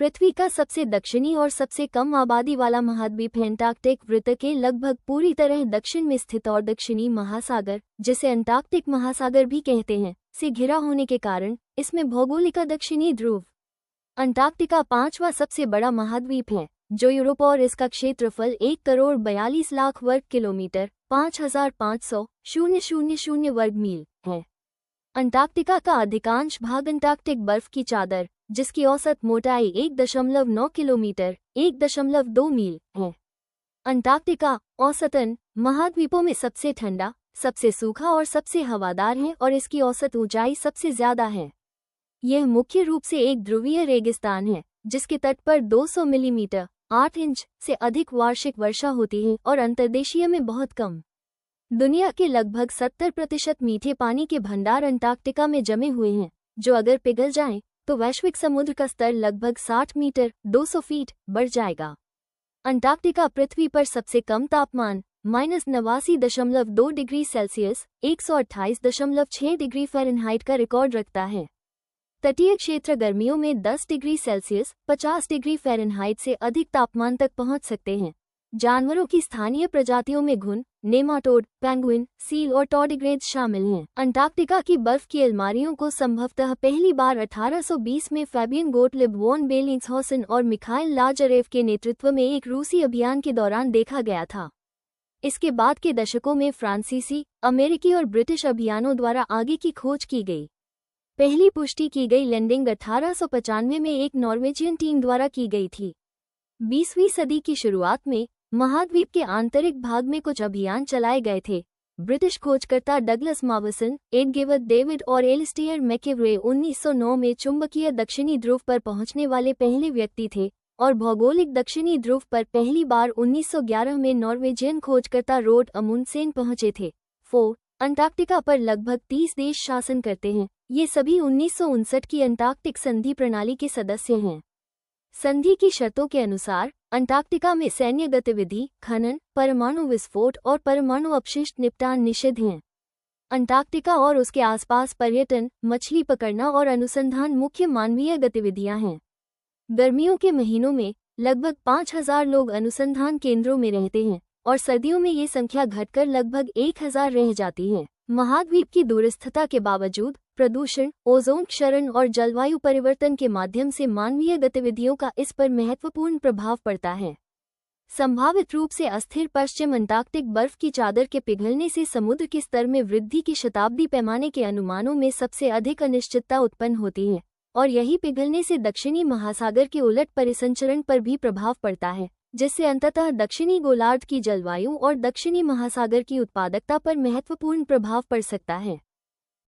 पृथ्वी का सबसे दक्षिणी और सबसे कम आबादी वाला महाद्वीप अंटार्कटिक वृत्त के लगभग पूरी तरह दक्षिण में स्थित और दक्षिणी महासागर, जिसे अंटार्कटिक महासागर भी कहते हैं, से घिरा होने के कारण इसमें भौगोलिक दक्षिणी ध्रुव। अंटार्कटिका 5वां सबसे बड़ा महाद्वीप है, जो यूरोप और इसका क्षेत्रफल 1,42,00,000 वर्ग किलोमीटर 5,500,000 वर्ग मील है। अंटार्कटिका का अधिकांश भाग अंटार्कटिक बर्फ की चादर, जिसकी औसत मोटाई 1.9 किलोमीटर 1.2 मील है। अंटार्कटिका औसतन महाद्वीपों में सबसे ठंडा, सबसे सूखा और सबसे हवादार है और इसकी औसत ऊंचाई सबसे ज्यादा है। यह मुख्य रूप से एक ध्रुवीय रेगिस्तान है, जिसके तट पर 200 मिलीमीटर 8 इंच से अधिक वार्षिक वर्षा होती है और अंतर्देशीय में बहुत कम। दुनिया के लगभग 70% मीठे पानी के भंडार अंटार्कटिका में जमे हुए हैं, जो अगर पिघल जाएं, तो वैश्विक समुद्र का स्तर लगभग 60 मीटर 200 फीट बढ़ जाएगा। अंटार्कटिका पृथ्वी पर सबसे कम तापमान -89.2 डिग्री सेल्सियस 128.6 डिग्री फ़ारेनहाइट का रिकॉर्ड रखता है। तटीय क्षेत्र गर्मियों में 10 डिग्री सेल्सियस 50 डिग्री फ़ारेनहाइट से अधिक तापमान तक पहुंच सकते हैं। जानवरों की स्थानीय प्रजातियों में घुन, नेमाटोड, पेंगुइन, सील और टॉर्डिग्रेड शामिल हैं। अंटार्कटिका की बर्फ की अलमारियों को संभवतः पहली बार 1820 में फैबियन गोटलिब वॉन बेलिंग्सहॉसन और मिखाइल लाजारेव के नेतृत्व में एक रूसी अभियान के दौरान देखा गया था। इसके बाद के दशकों में फ्रांसीसी, अमेरिकी और ब्रिटिश अभियानों द्वारा आगे की खोज की गई। पहली पुष्टि की गई लैंडिंग 1895 में एक नॉर्वेजियन टीम द्वारा की गई थी। 20वीं सदी की शुरुआत में महाद्वीप के आंतरिक भाग में कुछ अभियान चलाए गए थे। ब्रिटिश खोजकर्ता डगलस मावसन, एडगेवर्थ डेविड और एलिस्टियर मैकेवरे 1909 में चुंबकीय दक्षिणी ध्रुव पर पहुंचने वाले पहले व्यक्ति थे और भौगोलिक दक्षिणी ध्रुव पर पहली बार 1911 में नॉर्वेजियन खोजकर्ता रोड अमुंडसेन पहुंचे थे। 4 अंटार्कटिका पर लगभग 30 देश शासन करते हैं। ये सभी 1959 की अंटार्कटिक संधि प्रणाली के सदस्य हैं। संधि की शर्तों के अनुसार अंटार्कटिका में सैन्य गतिविधि, खनन, परमाणु विस्फोट और परमाणु अपशिष्ट निपटान निषिद्ध हैं। अंटार्कटिका और उसके आसपास पर्यटन, मछली पकड़ना और अनुसंधान मुख्य मानवीय गतिविधियां हैं। गर्मियों के महीनों में लगभग 5000 लोग अनुसंधान केंद्रों में रहते हैं और सर्दियों में ये संख्या घटकर लगभग 1000 रह जाती है। महाद्वीप की दूरस्थता के बावजूद प्रदूषण, ओजोन क्षरण और जलवायु परिवर्तन के माध्यम से मानवीय गतिविधियों का इस पर महत्वपूर्ण प्रभाव पड़ता है। संभावित रूप से अस्थिर पश्चिम अंटार्कटिक बर्फ की चादर के पिघलने से समुद्र के स्तर में वृद्धि की शताब्दी पैमाने के अनुमानों में सबसे अधिक अनिश्चितता उत्पन्न होती है और यही पिघलने से दक्षिणी महासागर के उलट परिसंचरण पर भी प्रभाव पड़ता है, जिससे अंततः दक्षिणी गोलार्ध की जलवायु और दक्षिणी महासागर की उत्पादकता पर महत्वपूर्ण प्रभाव पड़ सकता है।